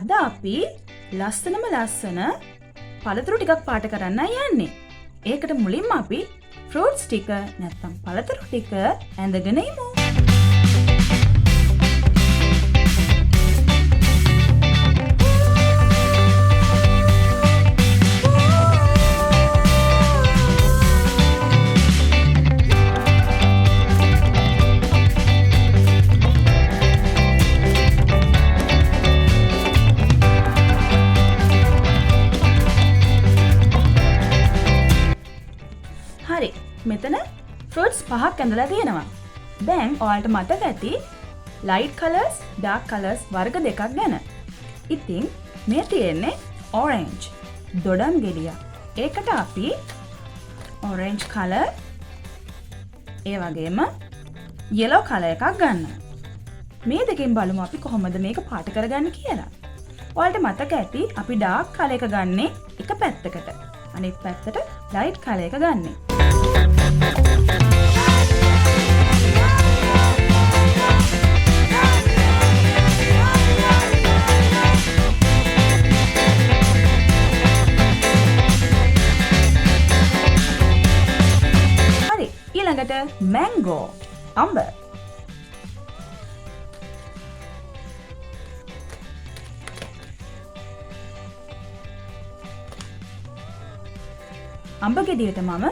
අද අපි ලස්සන පළතුරු ටිකක් පාට කරන්නයි යන්නේ. ඒකට මුලින්ම අපි ෆෘට්ස් ටික නැත්නම් පළතුරු ටික ඇඳගෙන ඉමු. හරි, මෙතන ෆෘට්ස් 5ක් ඇඳලා තියෙනවා. දැන් ඔයාලට මතක ඇති ලයිට් කලර්ස්, ඩාර්ක් කලර්ස් වර්ග දෙකක් ගැන. ඉතින් මේ තියෙන්නේ ඔරෙන්ජ්, දොඩම් ගෙඩිය. ඒකට අපි ඔරෙන්ජ් කලර් ඒ වගේම yellow කලර් එකක් ගන්න. මේ දෙකෙන් බලමු අපි කොහොමද මේක පාට කරගන්නේ කියලා. ඔයාලට මතක ඇති අපි ඩාර්ක් කලර් එක ගන්නේ එක පැත්තකට. අනිත් පැත්තට ලයිට් කලර් එක ගන්නෙ. හරි, ඊළඟට මැංගෝ, අඹ. අඹ ගෙඩියට මම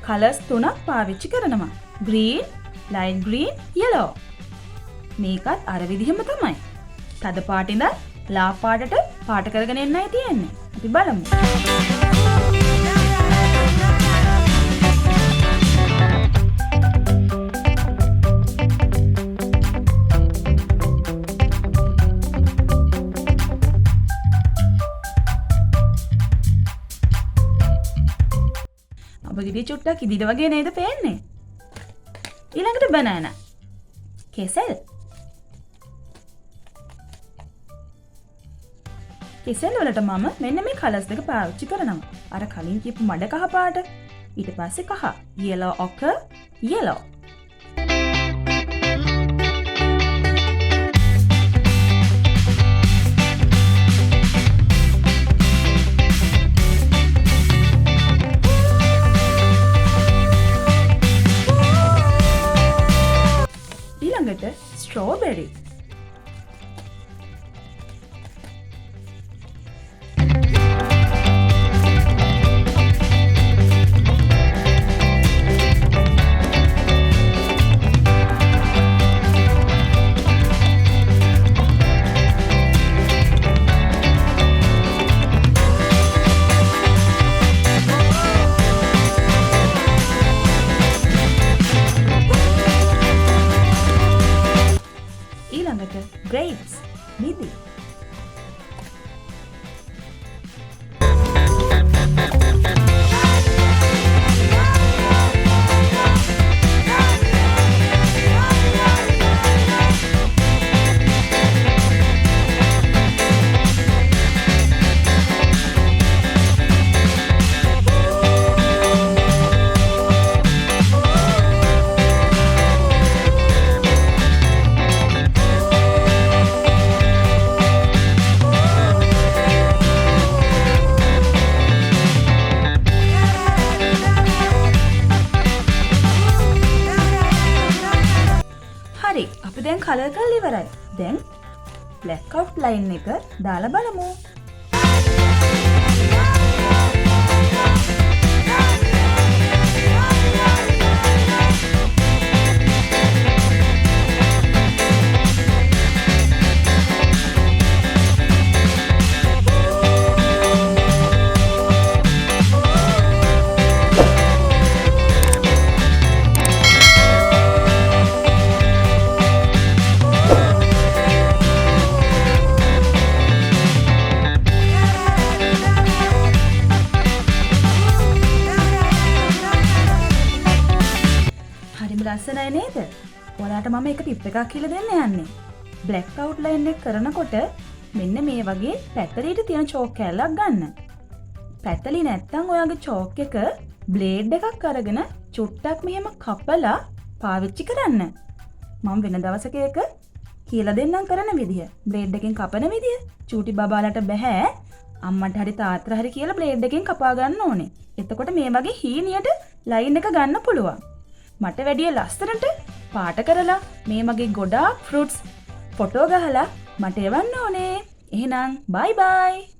කලර්ස් 3ක් පාවිච්චි කරනවා. Green, light green, yellow. මේකත් අර විදිහම තමයි. තද පාට ඉඳන් ලා පාටට පාට කරගෙන එන්නයි තියෙන්නේ. අපි බලමු. ගෙඩිය චුට්ටක් ඉදිරිය වගේ නේද පේන්නේ? ඊළඟට බනෑනා. කෙසෙල්. කෙසෙල් වලට මම මෙන්න මේ කලර්ස් දෙක පාවිච්චි කරනවා. අර කලින් කියපු මඩ කහ පාට, ඊට පස්සේ කහ, yellow ochre, yellow. Strawberry. Grapes, midhi. අපි දැන් කලර් කරලා ඉවරයි. දැන් black outline එක දාලා බලමු. ලස්සනයි නේද? ඔයාලට මම එක ටිප් එකක් කියලා දෙන්න යන්නේ. black outline එක කරනකොට මෙන්න මේ වගේ පැතලිට තියෙන චෝක් කැල්ලක් ගන්න. පැතලි නැත්තම් ඔයාගේ චෝක් එක බ්ලේඩ් එකක් අරගෙන චුට්ටක් මෙහෙම කපලා පාවිච්චි කරන්න. මම වෙන දවසක එක කියලා දෙන්නම් කරන විදිය. බ්ලේඩ් එකෙන් කපන විදිය. චූටි බබාලට බෑ අම්මට හරි තාත්තට හරි කියලා බ්ලේඩ් එකෙන් කපා ගන්න ඕනේ. එතකොට මේ වගේ හීනියට ලයින් එක ගන්න පුළුවන්. මට වැඩිය ලස්සනට පාට කරලා මේ වගේ ගොඩාක් ෆෘට්ස් ෆොටෝ ගහලා මට එවන්න ඕනේ. එහෙනම් බයි බයි.